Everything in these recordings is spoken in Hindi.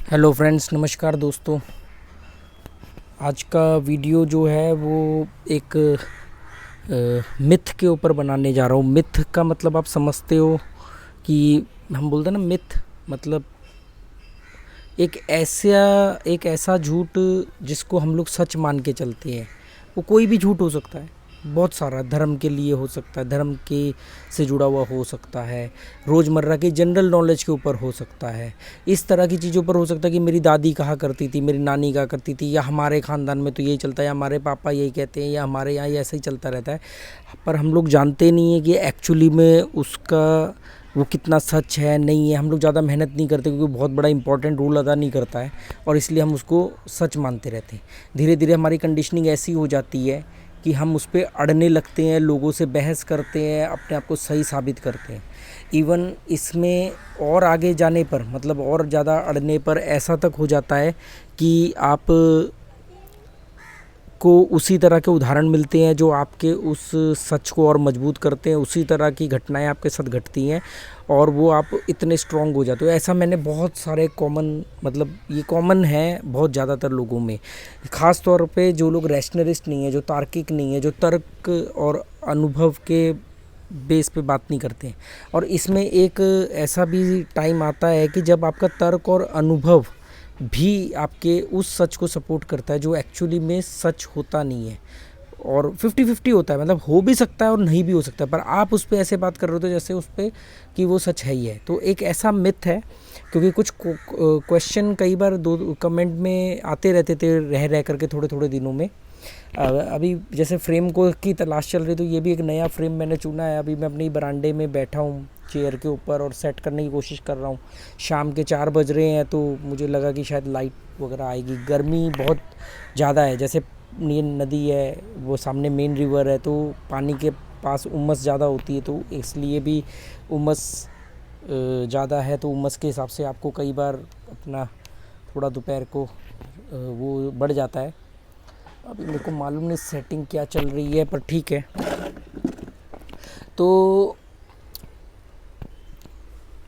हेलो फ्रेंड्स, नमस्कार दोस्तों। आज का वीडियो जो है वो एक मिथ के ऊपर बनाने जा रहा हूँ। मिथ का मतलब आप समझते हो कि हम बोलते हैं ना, मिथ मतलब एक ऐसा झूठ जिसको हम लोग सच मान के चलते हैं। वो कोई भी झूठ हो सकता है, बहुत सारा। धर्म के लिए हो सकता है, धर्म के से जुड़ा हुआ हो सकता है, रोज़मर्रा की जनरल नॉलेज के ऊपर हो सकता है, इस तरह की चीज़ों पर हो सकता है कि मेरी दादी कहा करती थी, मेरी नानी कहा करती थी, या हमारे ख़ानदान में तो यही चलता है, या हमारे पापा यही कहते हैं, या हमारे यहाँ ये ऐसा ही चलता रहता है। पर हम लोग जानते नहीं है कि एक्चुअली में उसका वो कितना सच है, नहीं है। हम लोग ज़्यादा मेहनत नहीं करते क्योंकि बहुत बड़ा इंपॉर्टेंट रोल अदा नहीं करता है, और इसलिए हम उसको सच मानते रहते हैं। धीरे धीरे हमारी कंडीशनिंग ऐसी हो जाती है कि हम उस पर अड़ने लगते हैं, लोगों से बहस करते हैं, अपने आप को सही साबित करते हैं। इवन इसमें और आगे जाने पर, मतलब और ज़्यादा अड़ने पर ऐसा तक हो जाता है कि आप को उसी तरह के उदाहरण मिलते हैं जो आपके उस सच को और मजबूत करते हैं। उसी तरह की घटनाएं आपके साथ घटती हैं और वो आप इतने स्ट्रांग हो जाते हो। ऐसा मैंने बहुत सारे कॉमन, मतलब ये कॉमन है बहुत ज़्यादातर लोगों में, ख़ास तौर पे जो लोग रैशनलिस्ट नहीं है, जो तार्किक नहीं है, जो तर्क और अनुभव के बेस पे बात नहीं करते हैं। और इसमें एक ऐसा भी टाइम आता है कि जब आपका तर्क और अनुभव भी आपके उस सच को सपोर्ट करता है जो एक्चुअली में सच होता नहीं है, और 50-50 होता है। मतलब हो भी सकता है और नहीं भी हो सकता है, पर आप उस पर ऐसे बात कर रहे हो तो जैसे उस पर कि वो सच है ही है। तो एक ऐसा मिथ है, क्योंकि कुछ क्वेश्चन कई बार दो कमेंट में आते रहते थे रह रह करके थोड़े थोड़े दिनों में। अभी जैसे फ्रेम को की तलाश चल रही, तो ये भी एक नया फ्रेम मैंने चुना है। अभी मैं अपनी बरामदे में बैठा हूँ चेयर के ऊपर और सेट करने की कोशिश कर रहा हूँ। शाम के 4 बज रहे हैं, तो मुझे लगा कि शायद लाइट वगैरह आएगी। गर्मी बहुत ज़्यादा है, जैसे ये नदी है, वो सामने मेन रिवर है, तो पानी के पास उमस ज़्यादा होती है, तो इसलिए भी उमस ज़्यादा है। तो उमस के हिसाब से आपको कई बार अपना थोड़ा दोपहर को वो बढ़ जाता है। अभी मेरे को मालूम नहीं सेटिंग क्या चल रही है, पर ठीक है। तो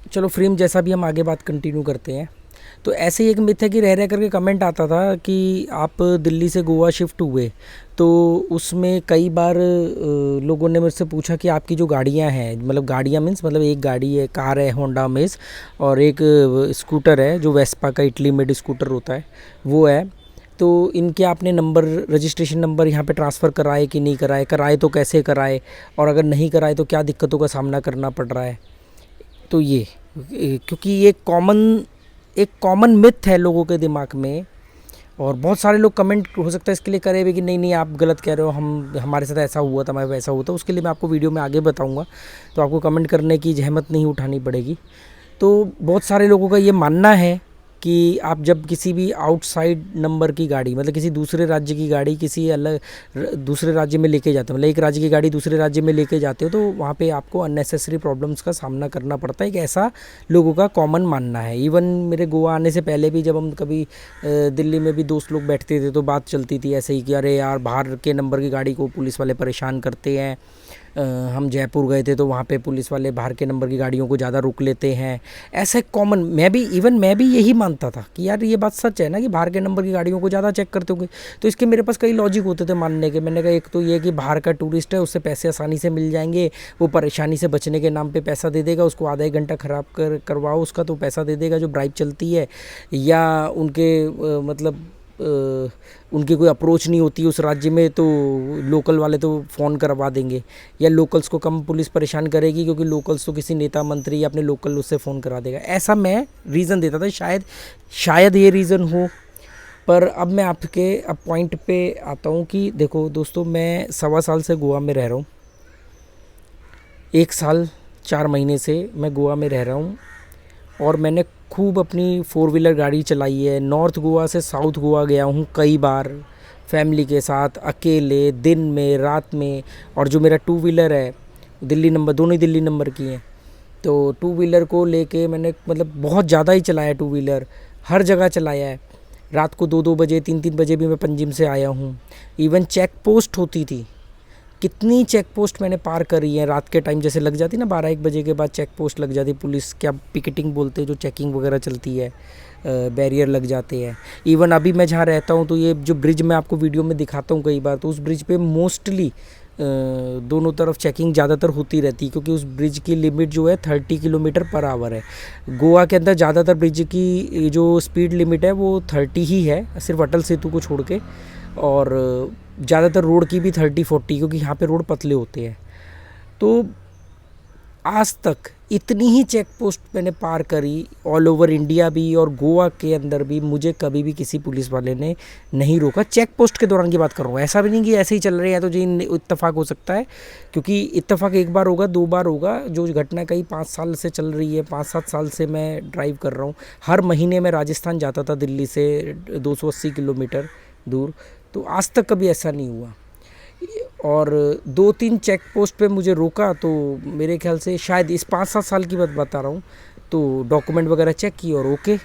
चलो, फ्रेम जैसा भी, हम आगे बात कंटिन्यू करते हैं। तो ऐसे ही एक मिथ है कि रह रह करके कमेंट आता था कि आप दिल्ली से गोवा शिफ्ट हुए, तो उसमें कई बार लोगों ने मुझसे पूछा कि आपकी जो गाड़ियां हैं, मतलब गाड़ियां मीन्स मतलब एक गाड़ी है, कार है होंडा अमेज, और एक स्कूटर है जो वेस्पा का इटली मेड स्कूटर होता है, वो है। तो इनके आपने नंबर, रजिस्ट्रेशन नंबर यहाँ पे ट्रांसफ़र कराए कि नहीं कराए, कराए तो कैसे कराए, और अगर नहीं कराए तो क्या दिक्कतों का सामना करना पड़ रहा है। तो ये क्योंकि ये एक कॉमन मिथ है लोगों के दिमाग में, और बहुत सारे लोग कमेंट हो सकता है इसके लिए करे भी कि नहीं नहीं आप गलत कह रहे हो, हम हमारे साथ ऐसा हुआ था, हमारे वैसा हुआ था। उसके लिए मैं आपको वीडियो में आगे बताऊंगा, तो आपको कमेंट करने की जहमत नहीं उठानी पड़ेगी। तो बहुत सारे लोगों का ये मानना है कि आप जब किसी भी आउटसाइड नंबर की गाड़ी, मतलब किसी दूसरे राज्य की गाड़ी किसी अलग दूसरे राज्य में लेके जाते हो, मतलब एक राज्य की गाड़ी दूसरे राज्य में लेके जाते हो, तो वहाँ पे आपको अननेसेसरी प्रॉब्लम्स का सामना करना पड़ता है। एक ऐसा लोगों का कॉमन मानना है। इवन मेरे गोवा आने से पहले भी जब हम कभी दिल्ली में भी दोस्त लोग बैठते थे तो बात चलती थी ऐसे ही कि अरे यार, बाहर के नंबर की गाड़ी को पुलिस वाले परेशान करते हैं। हम जयपुर गए थे तो वहाँ पे पुलिस वाले बाहर के नंबर की गाड़ियों को ज़्यादा रोक लेते हैं। ऐसे कॉमन, मैं भी यही मानता था कि यार ये बात सच है ना कि बाहर के नंबर की गाड़ियों को ज़्यादा चेक करते होंगे। तो इसके मेरे पास कई लॉजिक होते थे मानने के। मैंने कहा एक तो ये कि बाहर का टूरिस्ट है, उससे पैसे आसानी से मिल जाएंगे, वो परेशानी से बचने के नाम पे पैसा दे देगा, उसको आधा एक घंटा ख़राब करवाओ उसका तो पैसा दे देगा जो ब्राइब चलती है, या उनके मतलब उनकी कोई अप्रोच नहीं होती उस राज्य में, तो लोकल वाले तो फ़ोन करवा देंगे, या लोकल्स को कम पुलिस परेशान करेगी क्योंकि लोकल्स तो किसी नेता मंत्री या अपने लोकल उससे फ़ोन करा देगा। ऐसा मैं रीज़न देता था, शायद ये रीज़न हो। पर अब मैं आपके अब पॉइंट पे आता हूँ कि देखो दोस्तों, मैं 1.25 साल से गोवा में रह रहा हूँ। 1 साल 4 महीने से मैं गोवा में रह रहा हूँ, और मैंने खूब अपनी 4 व्हीलर गाड़ी चलाई है। नॉर्थ गोवा से साउथ गोवा गया हूँ कई बार, फैमिली के साथ, अकेले, दिन में, रात में। और जो मेरा 2 व्हीलर है, दिल्ली नंबर, दोनों ही दिल्ली नंबर की हैं, तो 2 व्हीलर को लेके मैंने मतलब बहुत ज़्यादा ही चलाया। 2 व्हीलर हर जगह चलाया है। रात को 2-2 बजे, 3-3 बजे भी मैं पंजिम से आया हूँ। इवन चेक पोस्ट होती थी कितनी चेक पोस्ट मैंने पार करी है रात के टाइम, जैसे लग जाती ना 12-1 बजे के बाद चेक पोस्ट लग जाती, पुलिस क्या पिकेटिंग बोलते हैं, जो चेकिंग वगैरह चलती है, बैरियर लग जाते हैं। इवन अभी मैं जहाँ रहता हूँ तो ये जो ब्रिज मैं आपको वीडियो में दिखाता हूँ कई बार, तो उस ब्रिज पे मोस्टली दोनों तरफ चेकिंग ज़्यादातर होती रहती है, क्योंकि उस ब्रिज की लिमिट जो है 30 किलोमीटर पर आवर है। गोवा के अंदर ज़्यादातर ब्रिज की जो स्पीड लिमिट है वो 30 ही है, सिर्फ अटल सेतु को छोड़ के, और ज़्यादातर रोड की भी 30-40, क्योंकि यहाँ पे रोड पतले होते हैं। तो आज तक इतनी ही चेक पोस्ट मैंने पार करी, ऑल ओवर इंडिया भी और गोवा के अंदर भी, मुझे कभी भी किसी पुलिस वाले ने नहीं रोका। चेक पोस्ट के दौरान की बात कर रहा हूँ, ऐसा भी नहीं कि ऐसे ही चल रहे हैं तो जी इत्तेफाक हो सकता है, क्योंकि इत्तेफाक एक बार होगा, 2 बार होगा। जो घटना कई 5 साल से चल रही है, 5-7 साल से मैं ड्राइव कर रहा हूँ, हर महीने मैं राजस्थान जाता था दिल्ली से 280 किलोमीटर दूर, तो आज तक कभी ऐसा नहीं हुआ। और 2-3 चेक पोस्ट पे मुझे रोका, तो मेरे ख्याल से शायद इस 5-7 साल की बात बता रहा हूँ, तो डॉक्यूमेंट वगैरह चेक की और ओके,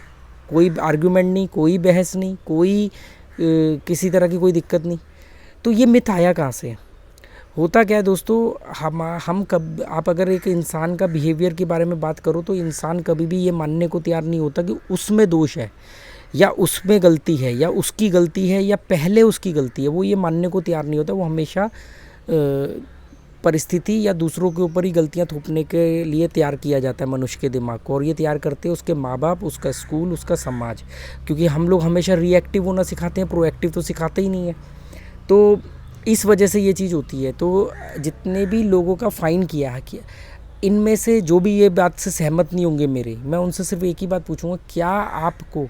कोई आर्ग्यूमेंट नहीं, कोई बहस नहीं, कोई किसी तरह की कोई दिक्कत नहीं। तो ये मिथ आया कहाँ से? होता क्या है दोस्तों, हम कब आप अगर एक इंसान का बिहेवियर के बारे में बात करो तो इंसान कभी भी ये मानने को तैयार नहीं होता कि उसमें दोष है या उसमें गलती है या उसकी गलती है या पहले उसकी गलती है, वो ये मानने को तैयार नहीं होता। वो हमेशा परिस्थिति या दूसरों के ऊपर ही गलतियां थोपने के लिए तैयार किया जाता है मनुष्य के दिमाग को, और ये तैयार करते हैं उसके माँ बाप, उसका स्कूल, उसका समाज, क्योंकि हम लोग हमेशा रिएक्टिव होना सिखाते हैं, प्रोएक्टिव तो सिखाते ही नहीं है। तो इस वजह से ये चीज़ होती है। तो जितने भी लोगों का फ़ाइन किया, इनमें से जो भी ये बात से सहमत नहीं होंगे मेरे, मैं उनसे सिर्फ एक ही बात पूछूंगा, क्या आपको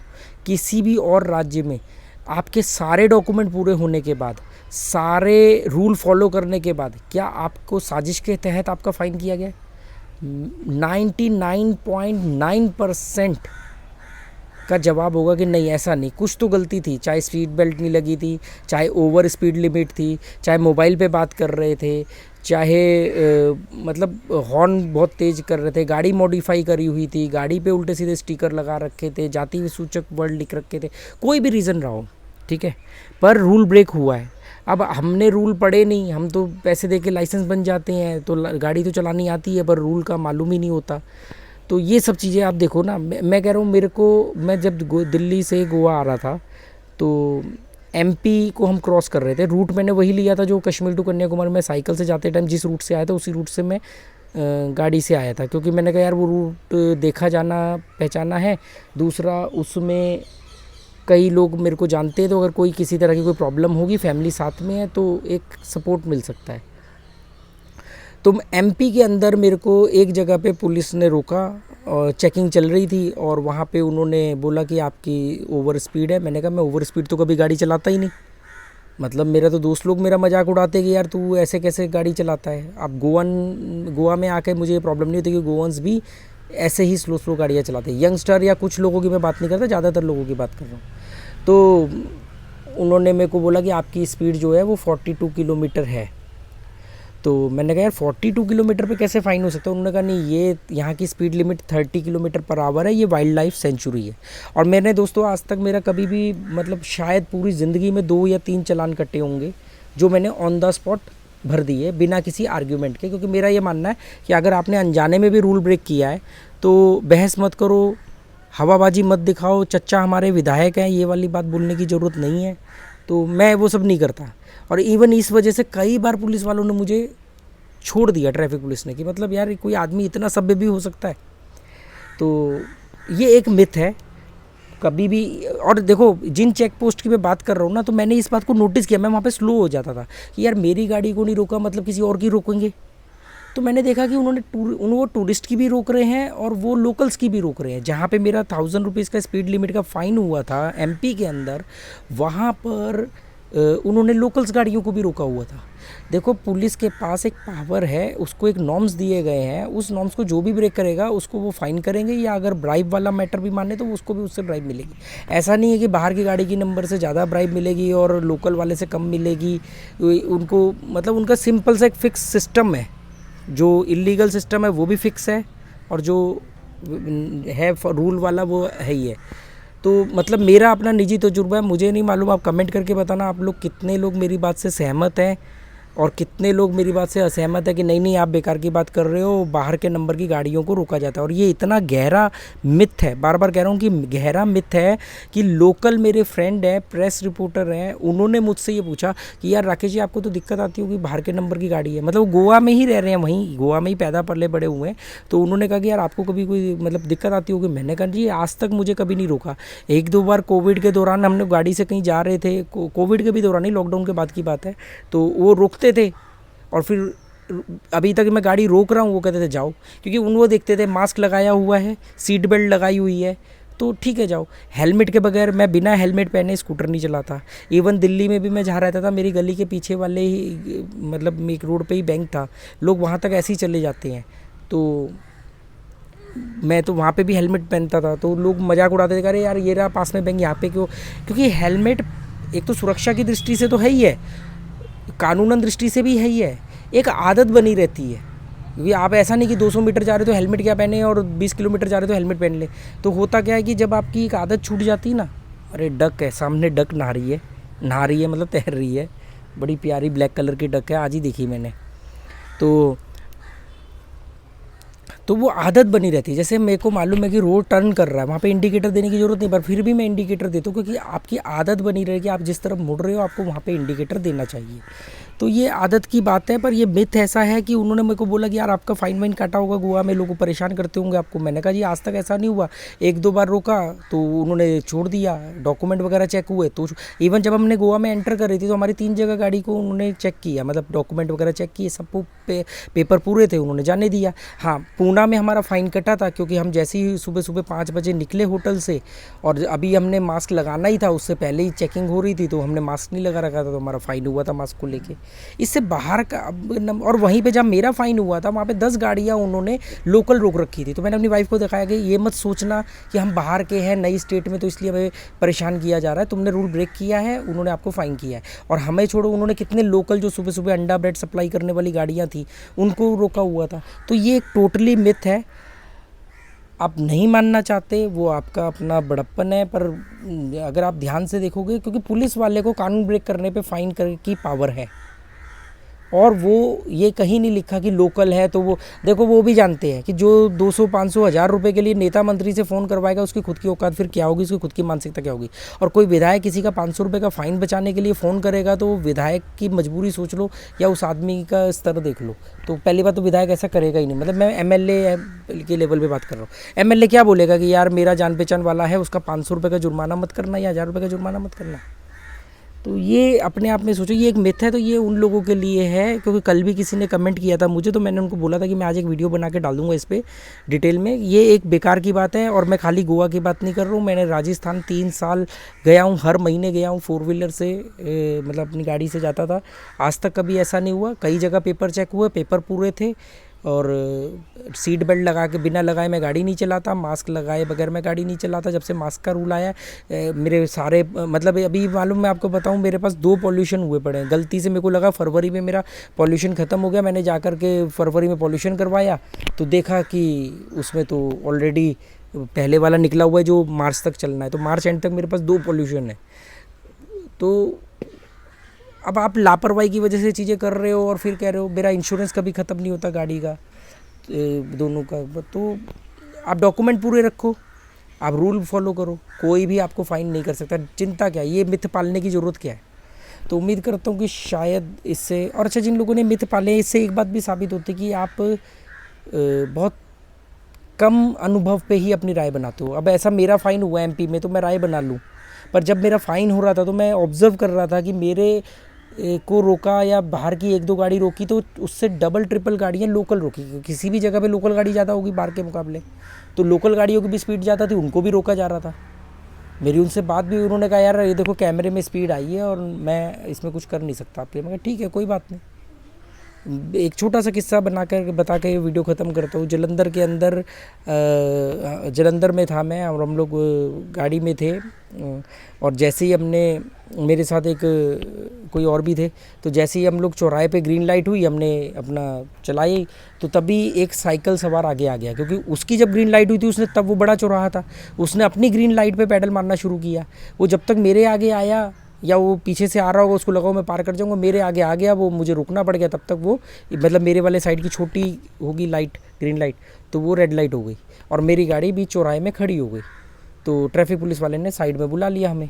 किसी भी और राज्य में आपके सारे डॉक्यूमेंट पूरे होने के बाद, सारे रूल फॉलो करने के बाद, क्या आपको साजिश के तहत आपका फ़ाइन किया गया? 99.9% का जवाब होगा कि नहीं, ऐसा नहीं, कुछ तो गलती थी, चाहे सीट बेल्ट नहीं लगी थी, चाहे ओवर स्पीड लिमिट थी, चाहे मोबाइल पे बात कर रहे थे, चाहे मतलब हॉर्न बहुत तेज़ कर रहे थे, गाड़ी मॉडिफाई करी हुई थी, गाड़ी पे उल्टे सीधे स्टिकर लगा रखे थे, जाति सूचक वर्ड लिख रखे थे, कोई भी रीज़न रहा हो, ठीक है, पर रूल ब्रेक हुआ है। अब हमने रूल पढ़े नहीं, हम तो पैसे दे के लाइसेंस बन जाते हैं, तो गाड़ी तो चलानी आती है पर रूल का मालूम ही नहीं होता। तो ये सब चीज़ें आप देखो ना, मैं कह रहा हूँ, मेरे को, मैं जब दिल्ली से गोवा आ रहा था तो एमपी को हम क्रॉस कर रहे थे, रूट मैंने वही लिया था जो कश्मीर टू कन्याकुमारी में साइकिल से जाते टाइम जिस रूट से आया था, उसी रूट से मैं गाड़ी से आया था, क्योंकि मैंने कहा यार वो रूट देखा जाना पहचाना है, दूसरा उसमें कई लोग मेरे को जानते हैं, तो अगर कोई किसी तरह की कोई प्रॉब्लम होगी, फैमिली साथ में है, तो एक सपोर्ट मिल सकता है। तो एमपी के अंदर मेरे को एक जगह पे पुलिस ने रोका और चेकिंग चल रही थी, और वहाँ पे उन्होंने बोला कि आपकी ओवर स्पीड है। मैंने कहा मैं ओवर स्पीड तो कभी गाड़ी चलाता ही नहीं, मतलब मेरा तो दोस्त लोग मेरा मजाक उड़ाते कि यार तू ऐसे कैसे गाड़ी चलाता है। अब गोवा में आके मुझे ये प्रॉब्लम नहीं होती कि गोवंस भी ऐसे ही स्लो गाड़ियाँ चलाते हैं, यंगस्टर या कुछ लोगों की मैं बात नहीं करता, ज़्यादातर लोगों की बात कर रहा हूँ। तो उन्होंने मेरे को बोला कि आपकी स्पीड जो है वो 42 किलोमीटर है। तो मैंने कहा यार 42 किलोमीटर पे कैसे फ़ाइन हो सकता है? उन्होंने कहा नहीं, ये यहाँ की speed limit 30 kilometre per hour है, ये वाइल्ड लाइफ सेंचुरी है। और मैंने दोस्तों आज तक मेरा कभी भी, मतलब शायद पूरी ज़िंदगी में 2 या 3 चालान कटे होंगे जो मैंने ऑन द स्पॉट भर दिए बिना किसी आर्ग्यूमेंट के, क्योंकि मेरा ये मानना है कि अगर आपने अनजाने में भी रूल ब्रेक किया है तो बहस मत करो, हवाबाजी मत दिखाओ, चच्चा हमारे विधायक हैं, ये वाली बात बोलने की ज़रूरत नहीं है। तो मैं वो सब नहीं करता, और इवन इस वजह से कई बार पुलिस वालों ने मुझे छोड़ दिया, ट्रैफिक पुलिस ने, कि मतलब यार कोई आदमी इतना सभ्य भी हो सकता है। तो ये एक मिथ है कभी भी। और देखो, जिन चेक पोस्ट की मैं बात कर रहा हूँ ना, तो मैंने इस बात को नोटिस किया, मैं वहाँ पे स्लो हो जाता था कि यार मेरी गाड़ी को नहीं रोका, मतलब किसी और की रोकेंगे। तो मैंने देखा कि वो टूरिस्ट की भी रोक रहे हैं और वो लोकल्स की भी रोक रहे हैं। जहाँ पे मेरा 1000 रुपीज़ का स्पीड लिमिट का फ़ाइन हुआ था एमपी के अंदर, वहाँ पर उन्होंने लोकल्स गाड़ियों को भी रोका हुआ था। देखो, पुलिस के पास एक पावर है, उसको एक नॉर्म्स दिए गए हैं, उस नॉर्म्स को जो भी ब्रेक करेगा उसको वो फ़ाइन करेंगे, या अगर ब्राइब वाला मैटर भी माने तो उसको भी उससे ब्राइब मिलेगी। ऐसा नहीं है कि बाहर की गाड़ी की नंबर से ज़्यादा ब्राइब मिलेगी और लोकल वाले से कम मिलेगी। उनको, मतलब उनका सिंपल सा एक फ़िक्स सिस्टम है, जो इलीगल सिस्टम है वो भी फिक्स है, और जो है रूल वाला वो है ही है। तो मतलब मेरा अपना निजी तजुर्बा है, मुझे नहीं मालूम, आप कमेंट करके बताना आप लोग कितने लोग मेरी बात से सहमत हैं। और कितने लोग मेरी बात से असहमत है कि नहीं नहीं आप बेकार की बात कर रहे हो, बाहर के नंबर की गाड़ियों को रोका जाता है। और ये इतना गहरा मिथ है, बार बार कह रहा हूँ कि गहरा मिथ है कि लोकल मेरे फ्रेंड है, प्रेस रिपोर्टर हैं, उन्होंने मुझसे ये पूछा कि यार राकेश जी आपको तो दिक्कत आती होगी, बाहर के नंबर की गाड़ी है, मतलब वो गोवा में ही रह रहे हैं, वहीं गोवा में ही पैदा पले बड़े हुए हैं। तो उन्होंने कहा कि यार आपको कभी कोई मतलब दिक्कत आती होगी। मैंने कहा जी आज तक मुझे कभी नहीं रोका। एक दो बार कोविड के दौरान हमने गाड़ी से कहीं जा रहे थे, कोविड के भी दौरान ही, लॉकडाउन के बाद की बात है, तो वो रुकते थे और फिर अभी तक मैं गाड़ी रोक रहा हूँ वो कहते थे जाओ, क्योंकि वो देखते थे मास्क लगाया हुआ है, सीट बेल्ट लगाई हुई है, तो ठीक है जाओ। हेलमेट के बगैर मैं बिना हेलमेट पहने स्कूटर नहीं चलाता। इवन दिल्ली में भी मैं जहाँ रहता था, मेरी गली के पीछे वाले ही मतलब एक रोड पे ही बैंक था, लोग वहाँ तक ऐसे ही चले जाते हैं, तो मैं तो वहाँ पे भी हेलमेट पहनता था, तो लोग मजाक उड़ाते थे, अरे यार ये रहा पास में बैंक, यहाँ पे क्यों? क्योंकि हेलमेट एक तो सुरक्षा की दृष्टि से तो है ही है, कानूनन दृष्टि से भी है ही है, एक आदत बनी रहती है। क्योंकि आप ऐसा नहीं कि 200 मीटर जा रहे हो तो हेलमेट क्या पहने और 20 किलोमीटर जा रहे हो तो हेलमेट पहन ले। तो होता क्या है कि जब आपकी एक आदत छूट जाती है ना, अरे डक है सामने, डक नहा रही है मतलब तैर रही है, बड़ी प्यारी ब्लैक कलर की डक है, आज ही देखी मैंने। तो वो आदत बनी रहती है। जैसे मेरे को मालूम है कि रोड टर्न कर रहा है, वहाँ पे इंडिकेटर देने की ज़रूरत नहीं, पर फिर भी मैं इंडिकेटर देता हूँ, क्योंकि आपकी आदत बनी रहे कि आप जिस तरफ मुड़ रहे हो आपको वहाँ पे इंडिकेटर देना चाहिए। तो ये आदत की बात है। पर ये मिथ ऐसा है कि उन्होंने मेरे को बोला कि यार आपका फाइन वाइन काटा होगा गोवा में, लोगों परेशान करते होंगे आपको। मैंने कहा जी आज तक ऐसा नहीं हुआ, एक दो बार रोका तो उन्होंने छोड़ दिया, डॉक्यूमेंट वगैरह चेक हुए तो। इवन जब हमने गोवा में एंटर कर रही थी तो हमारी 3 जगह गाड़ी को उन्होंने चेक किया, मतलब डॉक्यूमेंट वगैरह चेक किए, सब पेपर पूरे थे, उन्होंने जाने दिया। हाँ, पूना में हमारा फ़ाइन कटा था, क्योंकि हम जैसे ही सुबह सुबह 5 बजे निकले होटल से, और अभी हमने मास्क लगाना ही था, उससे पहले ही चेकिंग हो रही थी, तो हमने मास्क नहीं लगा रखा था, तो हमारा फ़ाइन हुआ था मास्क को लेके। इससे बाहर का और वहीं पे जब मेरा फ़ाइन हुआ था वहाँ पे 10 गाड़ियाँ उन्होंने लोकल रोक रखी थी। तो मैंने अपनी वाइफ को दिखाया कि ये मत सोचना कि हम बाहर के हैं, नई स्टेट में, तो इसलिए हमें परेशान किया जा रहा है, तुमने रूल ब्रेक किया है, उन्होंने आपको फ़ाइन किया है। और हमें छोड़ो, उन्होंने कितने लोकल जो सुबह सुबह अंडा ब्रेड सप्लाई करने वाली गाड़ियाँ थी उनको रोका हुआ था। तो ये एक टोटली मिथ है। आप नहीं मानना चाहते, वो आपका अपना बड़प्पन है, पर अगर आप ध्यान से देखोगे, क्योंकि पुलिस वाले को कानून ब्रेक करने पे फ़ाइन करने की पावर है, और वो ये कहीं नहीं लिखा कि लोकल है। तो वो देखो, वो भी जानते हैं कि जो 200 500 हज़ार रुपये के लिए नेता मंत्री से फ़ोन करवाएगा, उसकी खुद की औकात फिर क्या होगी, उसकी खुद की मानसिकता क्या होगी। और कोई विधायक किसी का 500 रुपये का फ़ाइन बचाने के लिए फ़ोन करेगा, तो विधायक की मजबूरी सोच लो या उस आदमी का स्तर देख लो। तो पहली बात तो विधायक ऐसा करेगा ही नहीं, मतलब मैं एमएलए के लेवल पे बात कर रहा हूँ। एमएलए क्या बोलेगा कि यार मेरा जान पहचान वाला है, उसका 500 रुपये का जुर्माना मत करना या 1000 रुपये का जुर्माना मत करना। तो ये अपने आप में सोचो, ये एक मिथ है। तो ये उन लोगों के लिए है, क्योंकि कल भी किसी ने कमेंट किया था मुझे, तो मैंने उनको बोला था कि मैं आज एक वीडियो बना के डाल दूंगा इस पर डिटेल में। ये एक बेकार की बात है, और मैं खाली गोवा की बात नहीं कर रहा हूँ, मैंने राजस्थान 3 साल गया हूँ, हर महीने गया हूँ 4 व्हीलर से, मतलब अपनी गाड़ी से जाता था। आज तक कभी ऐसा नहीं हुआ। कई जगह पेपर चेक हुए, पेपर पूरे थे, और सीट बेल्ट लगा के बिना लगाए मैं गाड़ी नहीं चलाता, मास्क लगाए बगैर मैं गाड़ी नहीं चलाता। जब से मास्क का रूल आया मेरे सारे मतलब अभी मालूम, मैं आपको बताऊं, मेरे पास 2 पॉल्यूशन हुए पड़े हैं। गलती से मेरे को लगा फरवरी में मेरा पॉल्यूशन ख़त्म हो गया, मैंने जा कर के फरवरी में पॉल्यूशन करवाया, तो देखा कि उसमें तो ऑलरेडी पहले वाला निकला हुआ है जो मार्च तक चलना है। तो मार्च एंड तक मेरे पास 2 पॉल्यूशन है। तो अब आप लापरवाही की वजह से चीज़ें कर रहे हो और फिर कह रहे हो मेरा इंश्योरेंस कभी ख़त्म नहीं होता गाड़ी का, दोनों का। तो आप डॉक्यूमेंट पूरे रखो, आप रूल फॉलो करो, कोई भी आपको फ़ाइन नहीं कर सकता। चिंता क्या, ये मिथ पालने की ज़रूरत क्या है। तो उम्मीद करता हूँ कि शायद इससे, और अच्छा जिन लोगों ने मिथ पाले, इससे एक बात भी साबित होती है कि आप बहुत कम अनुभव पे ही अपनी राय बनाते हो। अब ऐसा मेरा फ़ाइन हुआ एमपी में तो मैं राय बना लूँ, पर जब मेरा फ़ाइन हो रहा था तो मैं ऑब्ज़र्व कर रहा था कि मेरे को रोका या बाहर की 1-2 गाड़ी रोकी, तो उससे डबल ट्रिपल गाड़ियाँ लोकल रोकी। किसी भी जगह पे लोकल गाड़ी ज़्यादा होगी बाहर के मुकाबले, तो लोकल गाड़ियों की भी स्पीड ज़्यादा थी, उनको भी रोका जा रहा था। मेरी उनसे बात भी, उन्होंने कहा यार ये देखो कैमरे में स्पीड आई है और मैं इसमें कुछ कर नहीं सकता आपके। मैं कहा ठीक है कोई बात नहीं। एक छोटा सा किस्सा बता के ये वीडियो ख़त्म करता हूँ। जलंधर के अंदर जलंधर में था मैं, और हम लोग गाड़ी में थे, और जैसे ही हमने, मेरे साथ एक कोई और भी थे, तो जैसे ही हम लोग चौराहे पे ग्रीन लाइट हुई, हमने अपना चलाई, तो तभी एक साइकिल सवार आगे आ गया, क्योंकि उसकी जब ग्रीन लाइट हुई थी उसने, तब वो बड़ा चौराहा था, उसने अपनी ग्रीन लाइट पे पैडल मारना शुरू किया। वो जब तक मेरे आगे आया या वो पीछे से आ रहा होगा, उसको लगा मैं पार कर जाऊँगा, मेरे आगे आ गया, वो मुझे रुकना पड़ गया, तब तक वो मतलब मेरे वाले साइड की छोटी होगी लाइट, ग्रीन लाइट, तो वो रेड लाइट हो गई और मेरी गाड़ी बीच चौराहे में खड़ी हो गई। तो ट्रैफिक पुलिस वाले ने साइड में बुला लिया हमें,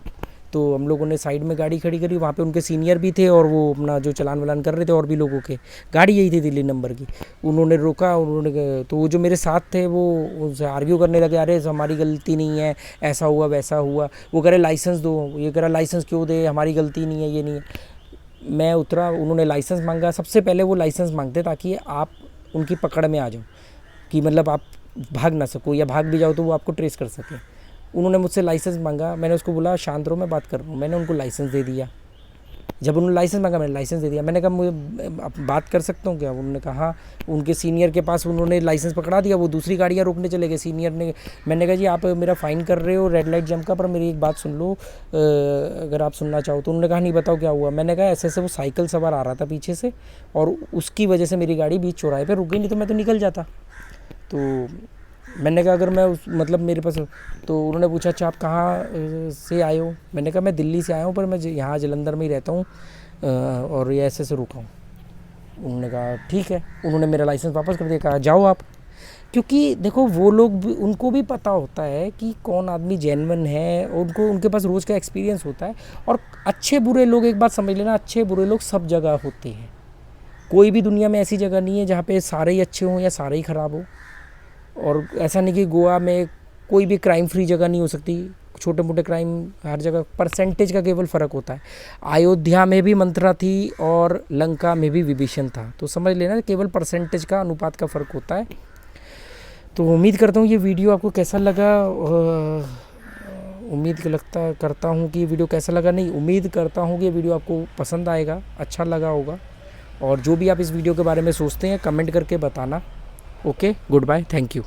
तो हम लोगों ने साइड में गाड़ी खड़ी करी। वहाँ पे उनके सीनियर भी थे और वो अपना जो चलान वलान कर रहे थे और भी लोगों के, गाड़ी यही थी दिल्ली नंबर की। उन्होंने रोका, तो वो जो मेरे साथ थे वो उनसे आर्ग्यू करने लगे, अरे हमारी गलती नहीं है, ऐसा हुआ वैसा हुआ। वो कह रहे लाइसेंस दो, ये कह रहा लाइसेंस क्यों दे, हमारी गलती नहीं है, ये नहीं है। मैं उतरा, उन्होंने लाइसेंस मांगा। सबसे पहले वो लाइसेंस मांगते ताकि आप उनकी पकड़ में आ जाओ, कि मतलब आप भाग ना सको, या भाग भी जाओ तो वो आपको ट्रेस कर सकें। उन्होंने मुझसे लाइसेंस मांगा, मैंने उसको बोला शांत रहो, मैं बात कर रहा हूँ। मैंने उनको लाइसेंस दे दिया। जब उन्होंने लाइसेंस मांगा, मैंने लाइसेंस दे दिया। मैंने कहा मुझे आप बात कर सकता हूँ क्या? उन्होंने कहा हाँ। उनके सीनियर के पास उन्होंने लाइसेंस पकड़ा दिया, वो दूसरी गाड़ियाँ रोकने चले गए सीनियर ने। मैंने कहा जी आप मेरा फ़ाइन कर रहे हो रेड लाइट जंप का, पर मेरी एक बात सुन लो, अगर आप सुनना चाहो तो। उन्होंने कहा नहीं बताओ क्या हुआ। मैंने कहा ऐसे ऐसे वो साइकिल सवार आ रहा था पीछे से और उसकी वजह से मेरी गाड़ी बीच चौराहे पर रुक गई, नहीं तो मैं तो निकल जाता। तो मैंने कहा अगर मैं उस मतलब मेरे पास, तो उन्होंने पूछा अच्छा आप कहाँ से आए हो? मैंने कहा मैं दिल्ली से आया हूँ, पर मैं यहाँ जलंधर में ही रहता हूँ और ये ऐसे से रुका हूँ। उन्होंने कहा ठीक है। उन्होंने मेरा लाइसेंस वापस कर दिया, कहा जाओ आप। क्योंकि देखो वो लोग भी, उनको भी पता होता है कि कौन आदमी जेन्युइन है, उनको उनके पास रोज़ का एक्सपीरियंस होता है। और अच्छे बुरे लोग, एक बात समझ लेना, अच्छे बुरे लोग सब जगह होते हैं। कोई भी दुनिया में ऐसी जगह नहीं है जहाँ पे सारे ही अच्छे हों या सारे ही ख़राब हो। और ऐसा नहीं कि गोवा में कोई भी क्राइम फ्री जगह नहीं हो सकती, छोटे मोटे क्राइम हर जगह, परसेंटेज का केवल फ़र्क होता है। अयोध्या में भी मंत्रा थी और लंका में भी विभीषण था, तो समझ लेना केवल परसेंटेज का, अनुपात का फ़र्क होता है। तो उम्मीद करता हूँ ये वीडियो आपको कैसा लगा, करता हूँ कि ये वीडियो कैसा लगा, नहीं उम्मीद करता हूँ कि ये वीडियो आपको पसंद आएगा, अच्छा लगा होगा। और जो भी आप इस वीडियो के बारे में सोचते हैं कमेंट करके बताना। Okay, good bye, thank you.